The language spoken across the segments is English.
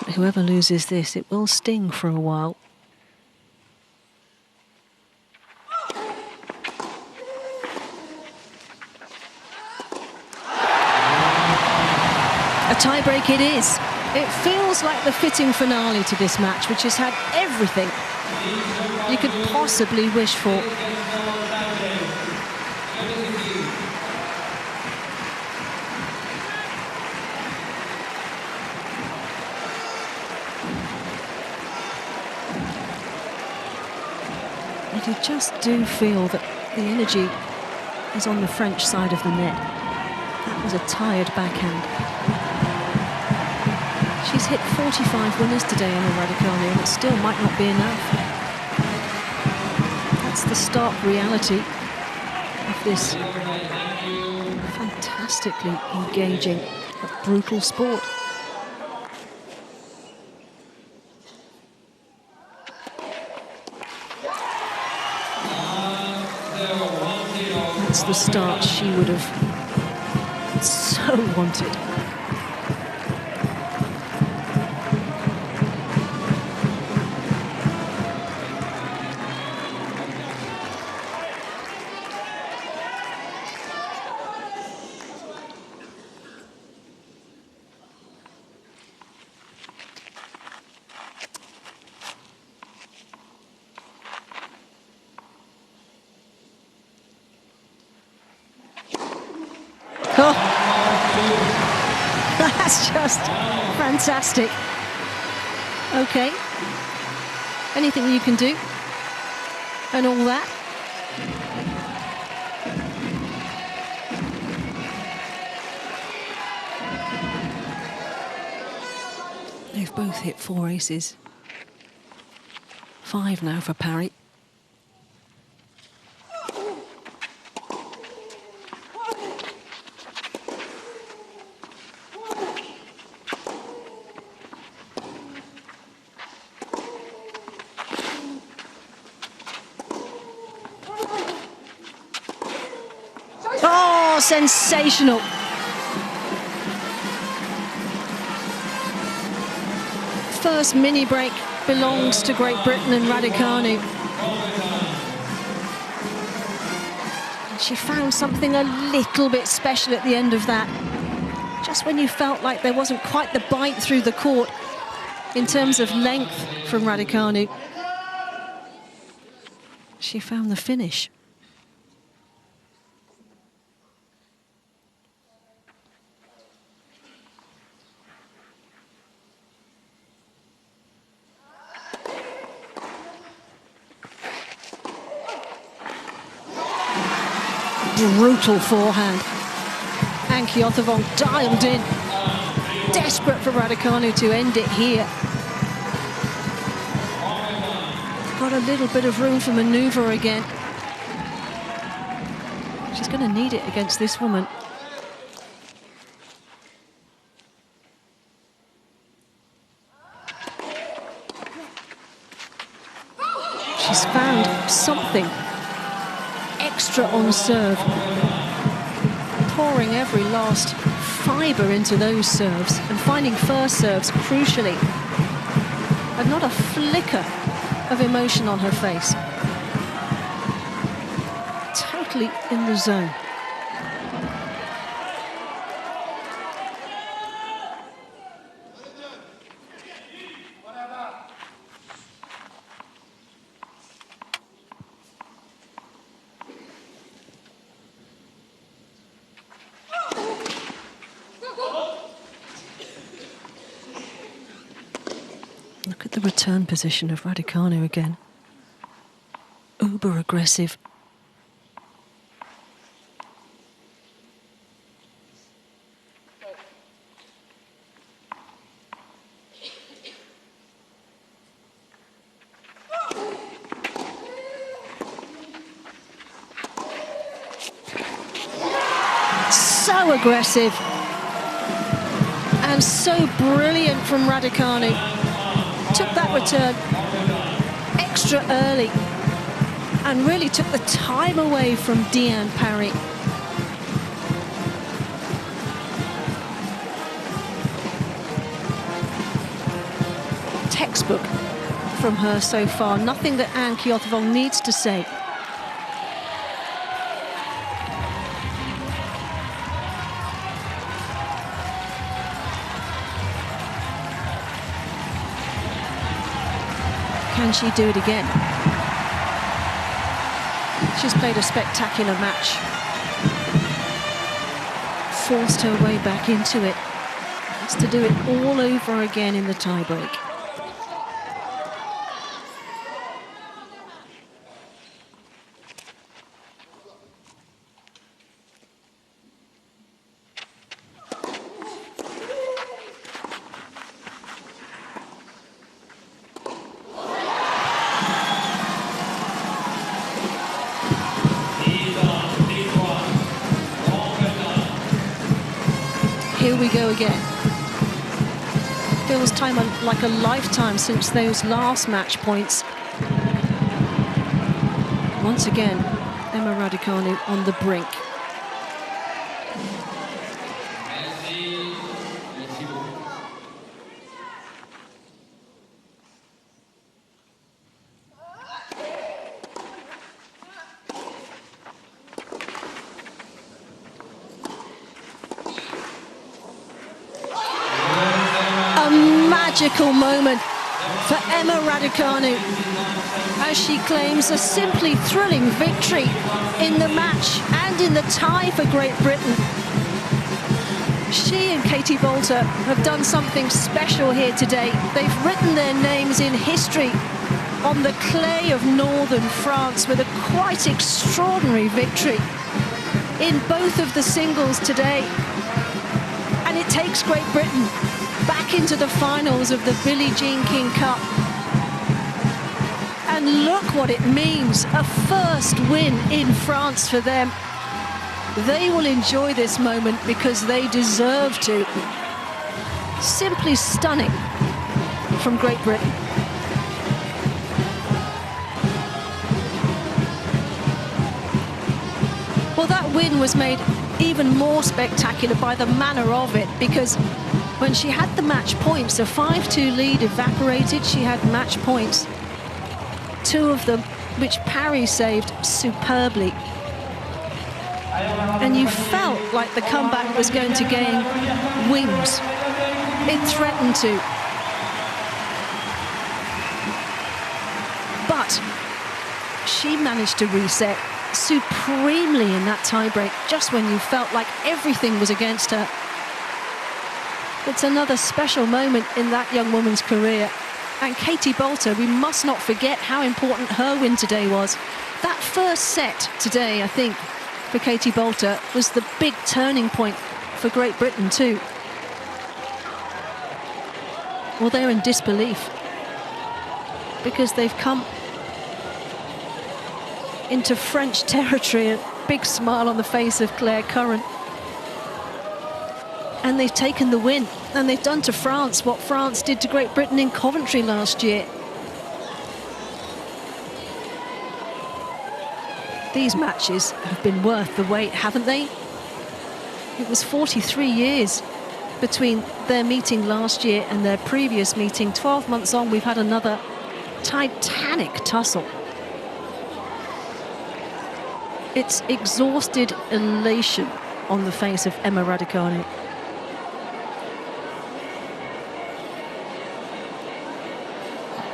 But whoever loses this, it will sting for a while. A tie-break it is. It feels like the fitting finale to this match, which has had everything you could possibly wish for. You just do feel that the energy is on the French side of the net. That was a tired backhand. She's hit 45 winners today, Emma Raducanu, and it still might not be enough. That's the stark reality of this fantastically engaging but brutal sport. That's the start she would have so wanted. Oh, that's just fantastic. Okay, anything you can do, and all that. They've both hit 4 aces. 5 now for Parry. Oh, sensational. First mini break belongs to Great Britain and Raducanu. And she found something a little bit special at the end of that. Just when you felt like there wasn't quite the bite through the court in terms of length from Raducanu, she found the finish. Brutal forehand. And Kyothevong dialed in. Desperate for Raducanu to end it here. Got a little bit of room for manoeuvre again. She's going to need it against this woman. She's found something extra on serve, pouring every last fibre into those serves and finding first serves crucially, and not a flicker of emotion on her face. Totally in the zone. Look at the return position of Raducanu again. Uber aggressive. So aggressive. And so brilliant from Raducanu. Took that return extra early and really took the time away from Diane Parry. textbook from her so far. Nothing that Anne Kyothevong needs to say. Can she do it again? She's played a spectacular match. Forced her way back into it. Has to do it all over again in the tiebreak. Here we go again. Feels like a lifetime since those last match points. Once again, Emma Raducanu on the brink. Magical moment for Emma Raducanu as she claims a simply thrilling victory in the match and in the tie for Great Britain. She and Katie Boulter have done something special here today. They've written their names in history on the clay of northern France with a quite extraordinary victory in both of the singles today. And it takes Great Britain back into the finals of the Billie Jean King Cup. And look what it means, a first win in France for them. They will enjoy this moment because they deserve to. Simply stunning from Great Britain. Well, that win was made even more spectacular by the manner of it, because when she had the match points, a 5-2 lead evaporated. She had match points, 2 of them which Parry saved superbly. And you felt like the comeback was going to gain wings. It threatened to. But she managed to reset supremely in that tiebreak, just when you felt like everything was against her. It's another special moment in that young woman's career. And Katie Boulter, we must not forget how important her win today was. That first set today, I think, for Katie Boulter was the big turning point for Great Britain too. Well, they're in disbelief because they've come into French territory, a big smile on the face of Claire Curran. And they've taken the win, and they've done to France what France did to Great Britain in Coventry last year. These matches have been worth the wait, haven't they? It was 43 years between their meeting last year and their previous meeting. 12 months on, we've had another titanic tussle. It's exhausted elation on the face of Emma Raducanu.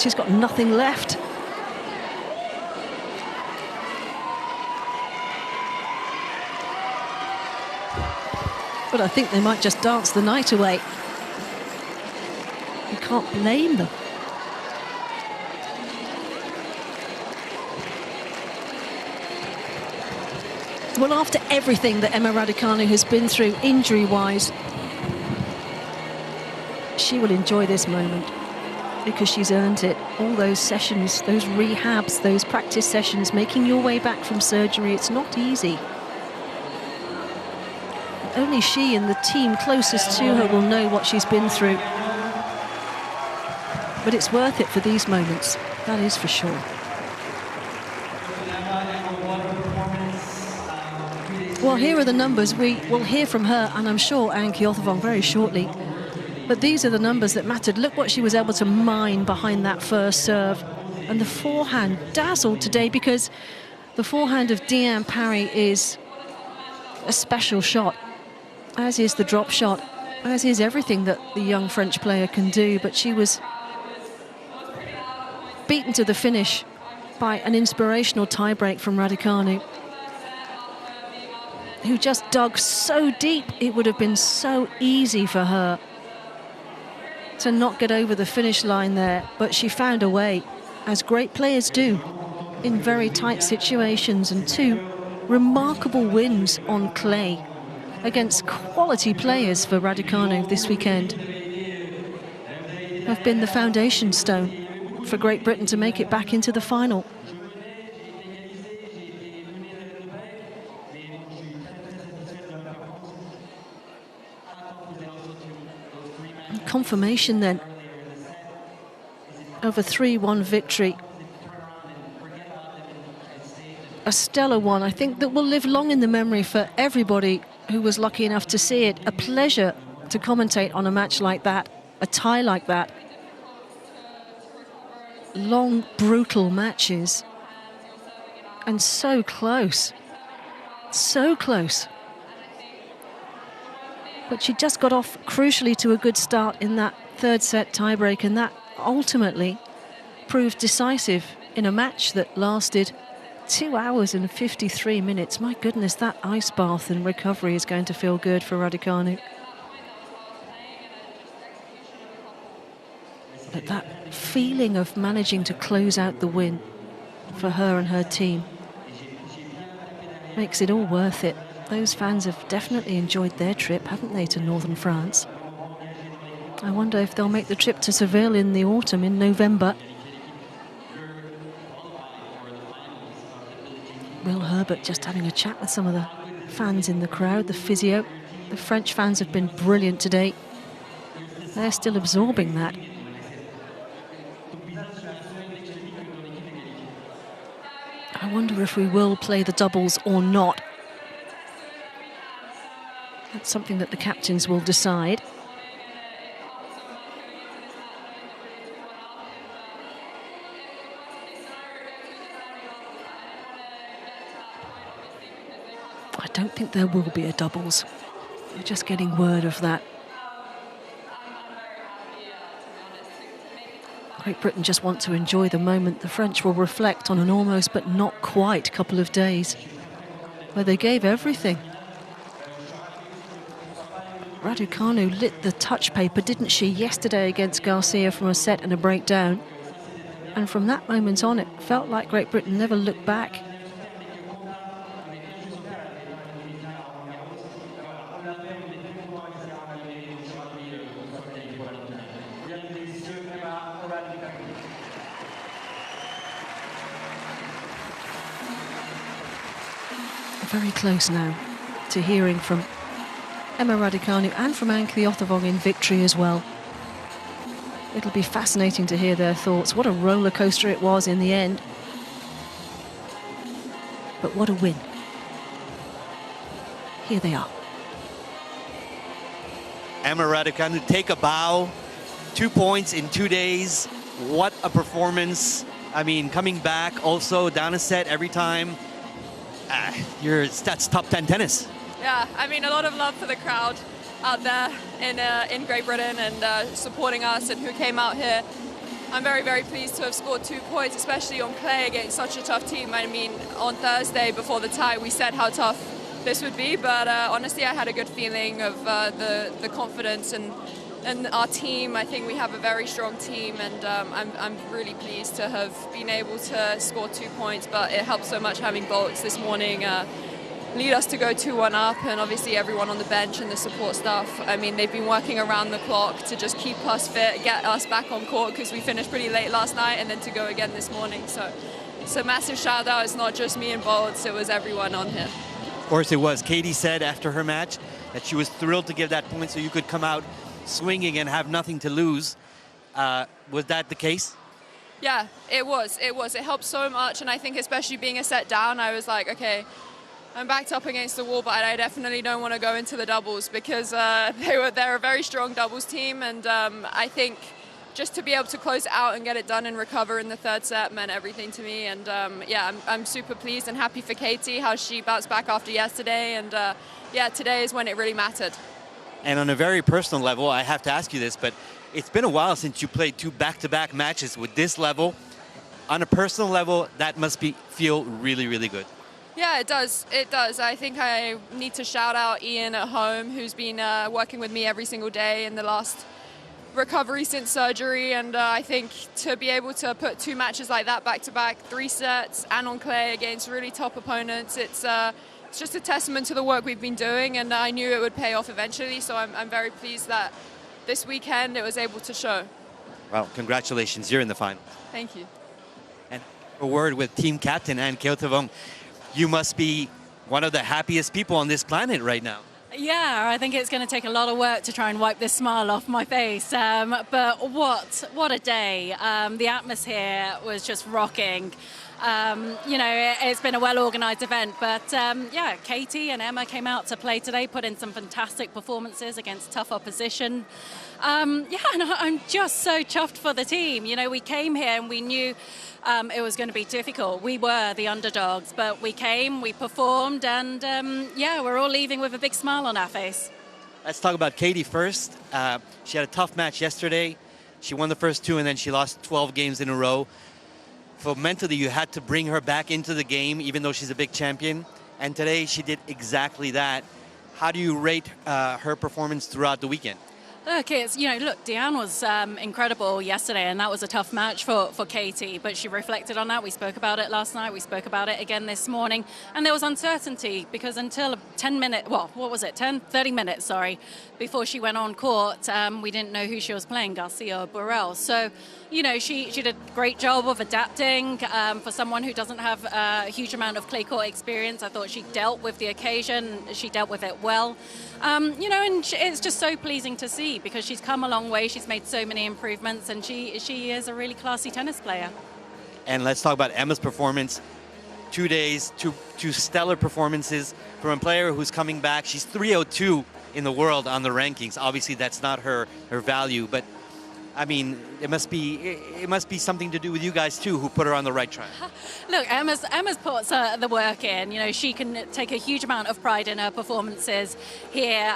She's got nothing left. But I think they might just dance the night away. You can't blame them. Well, after everything that Emma Raducanu has been through injury-wise, she will enjoy this moment because she's earned it. All those sessions, those rehabs, those practice sessions, making your way back from surgery, it's not easy. Only she and the team closest to her will know what she's been through. But it's worth it for these moments, that is for sure. Well, here are the numbers. We will hear from her, and I'm sure Anne Kyothevong very shortly. But these are the numbers that mattered. Look what she was able to mine behind that first serve. And the forehand dazzled today, because the forehand of Diane Parry is a special shot, as is the drop shot, as is everything that the young French player can do. But she was beaten to the finish by an inspirational tiebreak from Raducanu, who just dug so deep. It would have been so easy for her to not get over the finish line there, but she found a way, as great players do, in very tight situations. And two remarkable wins on clay against quality players for Raducanu this weekend have been the foundation stone for Great Britain to make it back into the final. Confirmation then of a 3-1 victory. A stellar one, I think, that will live long in the memory for everybody who was lucky enough to see it. A pleasure to commentate on a match like that, a tie like that. Long, brutal matches. And so close. So close. But she just got off crucially to a good start in that third set tiebreak, and that ultimately proved decisive in a match that lasted 2 hours and 53 minutes. My goodness, that ice bath and recovery is going to feel good for Raducanu. But that feeling of managing to close out the win for her and her team makes it all worth it. Those fans have definitely enjoyed their trip, haven't they, to northern France? I wonder if they'll make the trip to Seville in the autumn, in November. Will Herbert just having a chat with some of the fans in the crowd, the physio. The French fans have been brilliant today. They're still absorbing that. I wonder if we will play the doubles or not. That's something that the captains will decide. I don't think there will be a doubles. We're just getting word of that. Great Britain just want to enjoy the moment. The French will reflect on an almost but not quite couple of days where they gave everything. Raducanu lit the touch paper, didn't she, yesterday against Garcia from a set and a breakdown. And from that moment on, it felt like Great Britain never looked back. Very close now to hearing from Emma Raducanu and from Anke Ottavong in victory as well. It'll be fascinating to hear their thoughts. What a roller coaster it was in the end. But what a win. Here they are. Emma Raducanu, take a bow. 2 points in 2 days. What a performance. I mean, coming back also down a set every time. That's top 10 tennis. Yeah, I mean, a lot of love for the crowd out there in Great Britain and supporting us and who came out here. I'm very, very pleased to have scored 2 points, especially on clay against such a tough team. I mean, on Thursday before the tie, we said how tough this would be, but honestly, I had a good feeling of the confidence and our team. I think we have a very strong team, and I'm really pleased to have been able to score 2 points, but it helped so much having bolts this morning lead us to go 2-1 up, and obviously everyone on the bench and the support staff. I mean, they've been working around the clock to just keep us fit, get us back on court, because we finished pretty late last night, and then to go again this morning. So it's a massive shout out. It's not just me and bolts, it was everyone on here. Of course it was. Katie said after her match that she was thrilled to give that point so you could come out swinging and have nothing to lose. Was that the case? Yeah, it was. It helped so much, and I think especially being a set down, I was like, okay, I'm backed up against the wall, but I definitely don't want to go into the doubles because they're a very strong doubles team, and I think just to be able to close it out and get it done and recover in the third set meant everything to me. And yeah, I'm super pleased and happy for Katie, how she bounced back after yesterday, and yeah, today is when it really mattered. And on a very personal level, I have to ask you this, but it's been a while since you played 2 back-to-back matches with this level. On a personal level, that must feel really, really good. Yeah, it does. It does. I think I need to shout out Ian at home, who's been working with me every single day in the last recovery since surgery. And I think to be able to put 2 matches like that back to back, 3 sets and on clay against really top opponents, it's just a testament to the work we've been doing. And I knew it would pay off eventually. So I'm very pleased that this weekend it was able to show. Well, congratulations. You're in the final. Thank you. And a word with team captain Anne Kjotevong. You must be one of the happiest people on this planet right now. Yeah, I think it's going to take a lot of work to try and wipe this smile off my face. But what a day. The atmosphere was just rocking. It's been a well-organised event, but yeah, Katie and Emma came out to play today, put in some fantastic performances against tough opposition. And I'm just so chuffed for the team. You know, we came here and we knew it was going to be difficult. We were the underdogs, but we came, we performed, and yeah, we're all leaving with a big smile on our face. Let's talk about Katie first. She had a tough match yesterday. She won the first 2 and then she lost 12 games in a row. So mentally, you had to bring her back into the game, even though she's a big champion. And today, she did exactly that. How do you rate her performance throughout the weekend? Look, Deanne was incredible yesterday, and that was a tough match for Katie, but she reflected on that. We spoke about it last night. We spoke about it again this morning. And there was uncertainty because until 30 minutes, before she went on court, we didn't know who she was playing, Garcia or Burrell. So, you know, she did a great job of adapting. For someone who doesn't have a huge amount of clay court experience, I thought she dealt with the occasion. She dealt with it well. And it's just so pleasing to see because she's come a long way. She's made so many improvements, and she is a really classy tennis player. And let's talk about Emma's performance. 2 days, two stellar performances from a player who's coming back. She's 302 in the world on the rankings. Obviously, that's not her value, but I mean, it must be something to do with you guys too, who put her on the right track. Look, Emma's put the work in. You know, she can take a huge amount of pride in her performances here.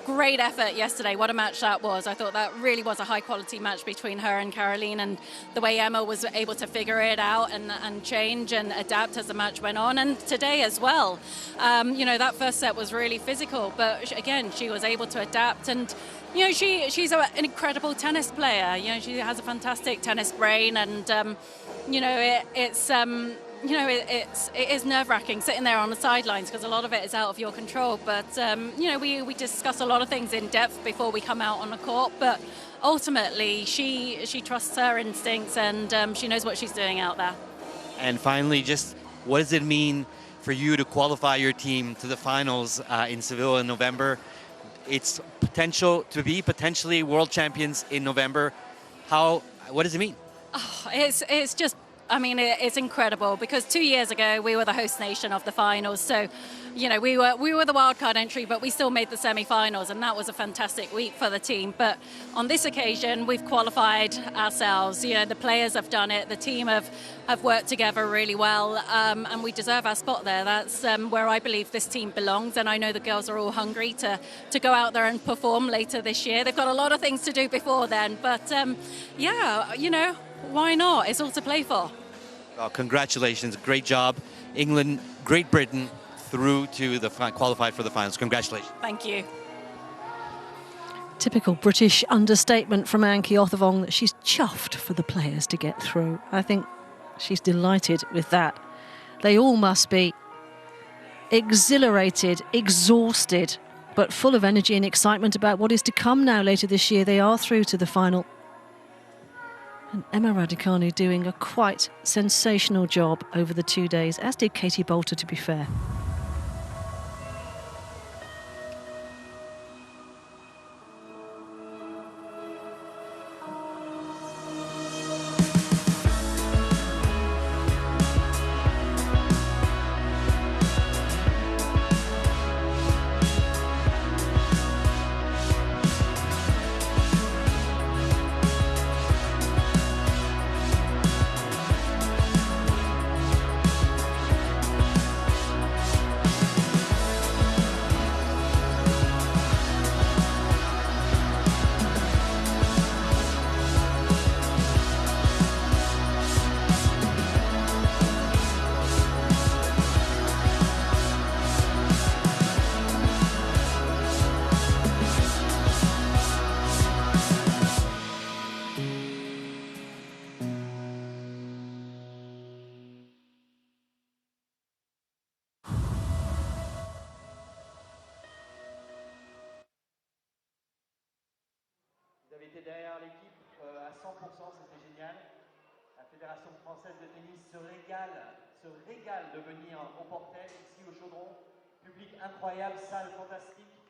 Great effort yesterday. What a match that was. I thought that really was a high quality match between her and Caroline, and the way Emma was able to figure it out and change and adapt as the match went on. And today as well, that first set was really physical, but again, she was able to adapt. And you know, she's an incredible tennis player. You know, she has a fantastic tennis brain, and it is nerve-wracking sitting there on the sidelines because a lot of it is out of your control. But we discuss a lot of things in depth before we come out on the court. But ultimately, she trusts her instincts, and she knows what she's doing out there. And finally, just what does it mean for you to qualify your team to the finals in Seville in November? It's potential to be potentially world champions in November. What does it mean? Oh, it's just, I mean, it's incredible because 2 years ago we were the host nation of the finals. So, you know, we were the wildcard entry, but we still made the semi-finals, and that was a fantastic week for the team. But on this occasion, we've qualified ourselves. You know, the players have done it. The team have worked together really well, and we deserve our spot there. That's where I believe this team belongs, and I know the girls are all hungry to go out there and perform later this year. They've got a lot of things to do before then, but why not? It's all to play for. Well, congratulations. Great job. England, Great Britain, through to the qualified for the finals. Congratulations. Thank you. Typical British understatement from Anne Kjotevong that she's chuffed for the players to get through. I think she's delighted with that. They all must be exhilarated, exhausted, but full of energy and excitement about what is to come now later this year. They are through to the final. And Emma Raducanu doing a quite sensational job over the 2 days, as did Katie Boulter, to be fair. avez été derrière l'équipe à 100%, c'était génial. La Fédération française de tennis se régale de venir au Portel, ici au Chaudron. Public incroyable, salle fantastique.